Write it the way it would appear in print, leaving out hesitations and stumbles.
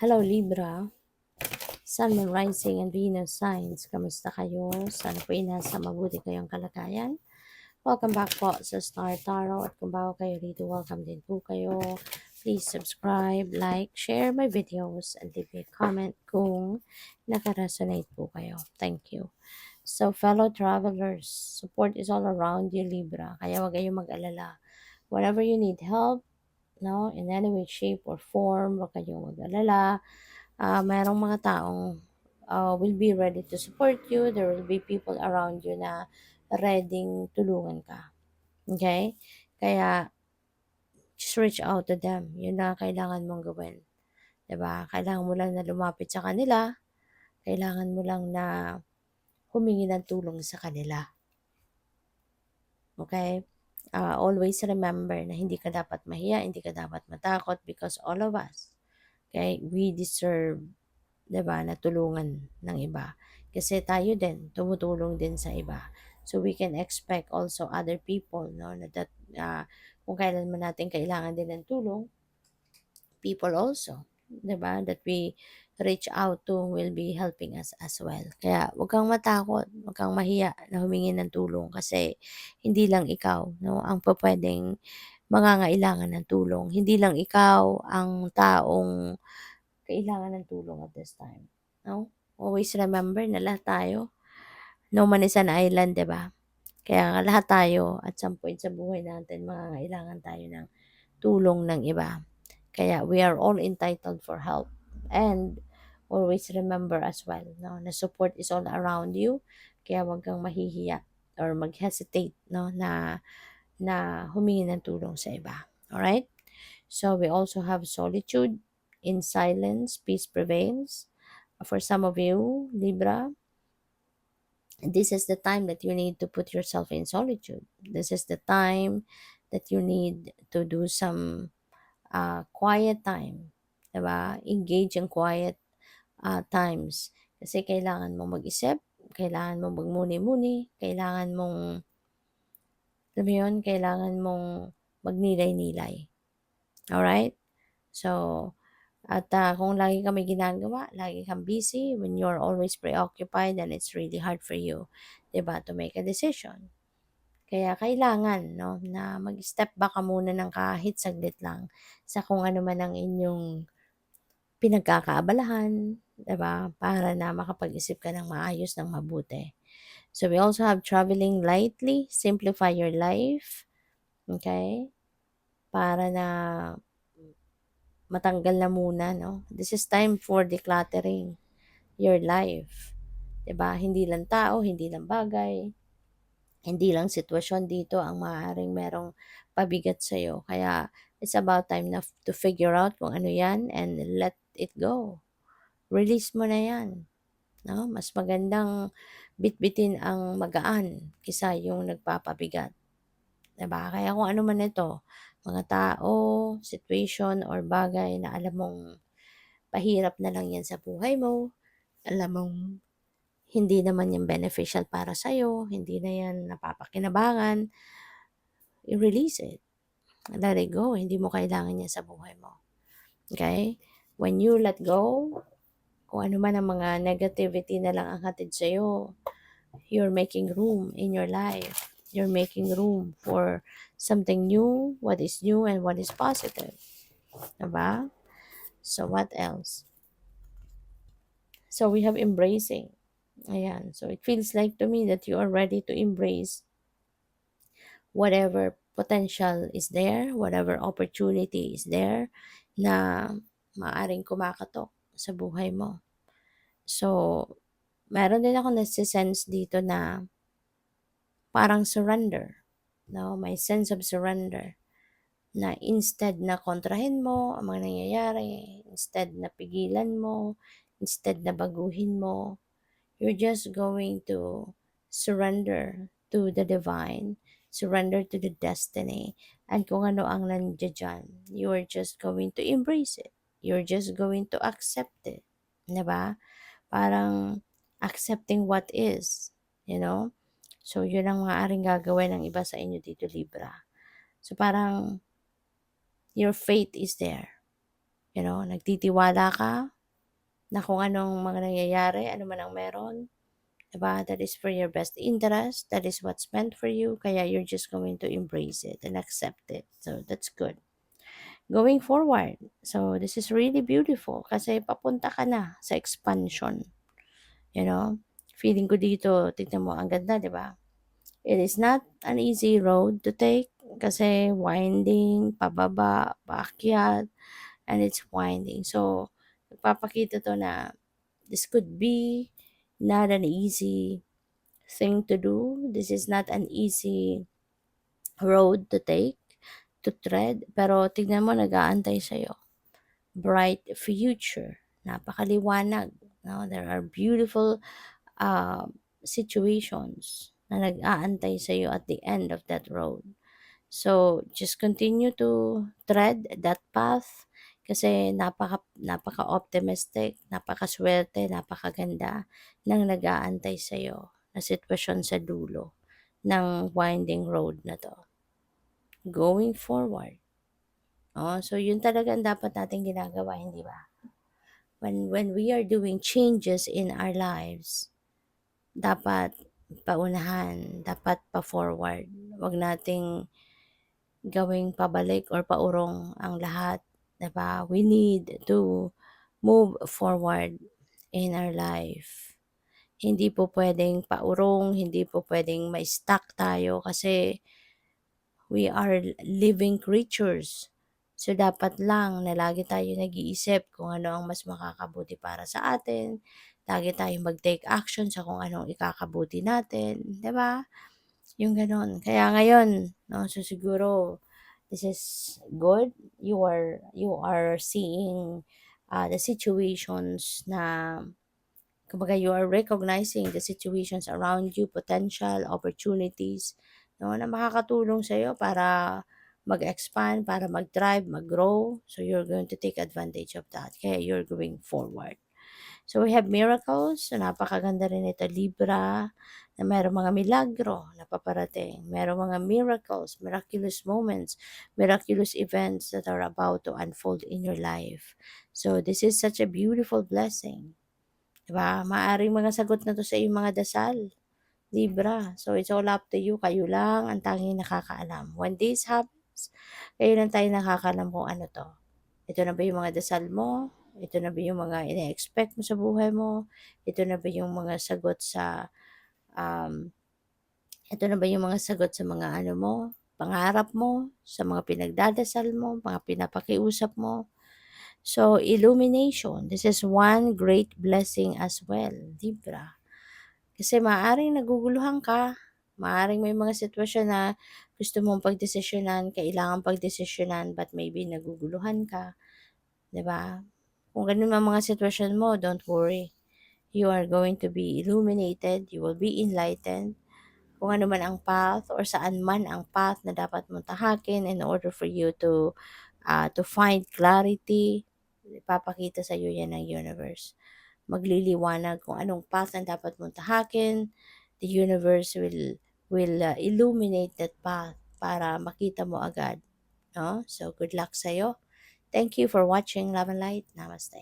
Hello Libra, Sun, Moon, Rising, and Venus signs. Kamusta kayo? Sana po nasa mabuti kayong kalagayan. Welcome back po sa Star Tarot. At kung bago kayo rito, welcome din po kayo. Please subscribe, like, share my videos, and leave me a comment kung nakaresonate po kayo. Thank you. So fellow travelers, support is all around you Libra. Kaya wag kayong mag-alala. Whenever you need help, no, in any way, shape, or form, wag kayong mag-alala. Merong mga taong will be ready to support you. There will be people around you na ready tulungan ka. Okay? Kaya, just reach out to them. Yun na kailangan mong gawin. 'Di ba? Kailangan mo lang na lumapit sa kanila. Kailangan mo lang na humingi ng tulong sa kanila. Okay? Always remember na hindi ka dapat mahiya, hindi ka dapat matakot because all of us, okay, we deserve, 'di ba, na tulungan ng iba. Kasi tayo din, tumutulong din sa iba. So we can expect also other people, no, na kung kailan man natin kailangan din ng tulong, people also, 'di ba, that we reach out to will be helping us as well. Kaya huwag kang matakot, huwag kang mahiya na humingi ng tulong kasi hindi lang ikaw, no, ang pupwedeng mangangailangan ng tulong. Hindi lang ikaw ang taong kailangan ng tulong at this time. No? Always remember na lahat tayo, no man is an island, di ba? Kaya nga lahat tayo at some point sa buhay natin, mangangailangan tayo ng tulong ng iba. Kaya we are all entitled for help. And always remember as well, no, na support is all around you. Kaya wag kang mahihiya or mag-hesitate, no, na humingi ng tulong sa iba. Alright? So we also have solitude. In silence, peace prevails. For some of you, Libra, this is the time that you need to put yourself in solitude. This is the time that you need to do some quiet time. Diba? Engage in quiet times. Kasi kailangan mong mag-isip, kailangan mong magmuni-muni, kailangan mong, alam mo yun, kailangan mong magnilay-nilay. Alright? So, at kung lagi kang may ginagawa, lagi kang busy, when you're always preoccupied, then it's really hard for you, 'di ba, to make a decision. Kaya kailangan, no, na mag-step back ka muna ng kahit saglit lang sa kung ano man ang inyong pinagkakaabalahan, 'di ba, para na makapag-isip ka ng maayos, ng mabuti. So we also have traveling lightly, simplify your life, okay? Para na matanggal na muna, no? This is time for decluttering your life. 'Di ba? Hindi lang tao, hindi lang bagay, hindi lang sitwasyon dito ang maaaring merong pabigat sa iyo. Kaya it's about time na to figure out kung ano 'yan and let it go. Release mo na 'yan, no? Mas magandang bitbitin ang magaan kaysa yung nagpapabigat, 'di ba? Kaya kung ano man ito, mga tao, situation or bagay na alam mong pahirap na lang 'yan sa buhay mo, alam mong hindi naman 'yan beneficial para sa'yo, hindi na 'yan napapakinabangan, i-release it, let it go, hindi mo kailangan 'yan sa buhay mo, okay? When you let go, kung ano man ang mga negativity na lang ang hatid sa'yo, you're making room in your life. You're making room for something new, what is new and what is positive, diba? So what else? So we have embracing. Ayan. So it feels like to me that you are ready to embrace whatever potential is there, whatever opportunity is there na maaring kumakatok sa buhay mo. So, meron din ako nasi-sense dito na parang surrender. No? May sense of surrender na instead na kontrahin mo ang mga nangyayari, instead na pigilan mo, instead na baguhin mo, you're just going to surrender to the divine, surrender to the destiny, and kung ano ang nandiyan dyan, you are just going to embrace it. You're just going to accept it. Diba? Parang accepting what is, you know? So, yun ang maaaring gagawin ng iba sa inyo dito, Libra. So, parang your faith is there. Nagtitiwala ka na kung anong mga nangyayari, ano man ang meron, 'di ba? That is for your best interest. That is what's meant for you. Kaya you're just going to embrace it and accept it. So that's good. Going forward. So this is really beautiful kasi papunta ka na sa expansion. You know? Feeling ko dito, tignan mo, ang ganda, 'di ba? It is not an easy road to take kasi winding, pababa, paakyat, and it's winding. So, nagpapakita to na this could be not an easy thing to do. This is not an easy road to take, to tread. Pero tignan mo, nag-aantay sa'yo. Bright future. Napakaliwanag. No? There are beautiful uh, situations na nag-aantay sa'yo at the end of that road. So, just continue to tread that path kasi napaka-optimistic, napakaswerte, napakaganda ng nag-aantay sa'yo na sitwasyon sa dulo ng winding road na to. Going forward. So yun talaga ang dapat nating ginagawa, hindi ba? When we are doing changes in our lives, dapat paunahan, dapat pa-forward. Wag nating gawing pabalik or paurong ang lahat, 'di ba? We need to move forward in our life. Hindi po pwedeng paurong, hindi po pwedeng ma-stuck tayo kasi we are living creatures. So, dapat lang na lagi tayo nag-iisip kung ano ang mas makakabuti para sa atin. Lagi tayong mag-take action sa kung anong ikakabuti natin, 'di ba? Yung gano'n. Kaya ngayon, 'no, so siguro this is good. You are seeing the situations na kumbaga you are recognizing the situations around you, potential opportunities, no, na makakatulong sa iyo para mag-expand, para mag-thrive, mag-grow. So you're going to take advantage of that. Kaya you're going forward. So we have miracles. So napakaganda rin ito, Libra, na mayroong mga milagro na paparating. Mayroong mga miracles, miraculous moments, miraculous events that are about to unfold in your life. So this is such a beautiful blessing. Diba? Maaring mga sagot na to sa iyong mga dasal, Libra. So it's all up to you. Kayo lang ang tanging nakakaalam. When this happens, kayo lang tayo nakakaalam kung ano to. Ito na ba yung mga dasal mo? Ito na ba yung mga ina-expect mo sa buhay mo? Ito na ba yung mga sagot sa, um, ito na ba yung mga sagot sa mga ano mo, pangarap mo, sa mga pinagdadasal mo, mga pinapakiusap mo? So, illumination, this is one great blessing as well, Libra. Kasi maaaring naguguluhan ka, maaaring may mga sitwasyon na gusto mong pagdesisyonan, kailangan pagdesisyonan, but maybe naguguluhan ka, 'di ba? Kung ganun ang mga sitwasyon mo, don't worry. You are going to be illuminated, you will be enlightened. Kung ano man ang path or saan man ang path na dapat mong tahakin in order for you to find clarity, ipapakita sa iyo yan ng universe. Magliliwanag kung anong path ang dapat mong tahakin. The universe will illuminate that path para makita mo agad, no? So good luck sa iyo. Thank you for watching Love and Light. Namaste.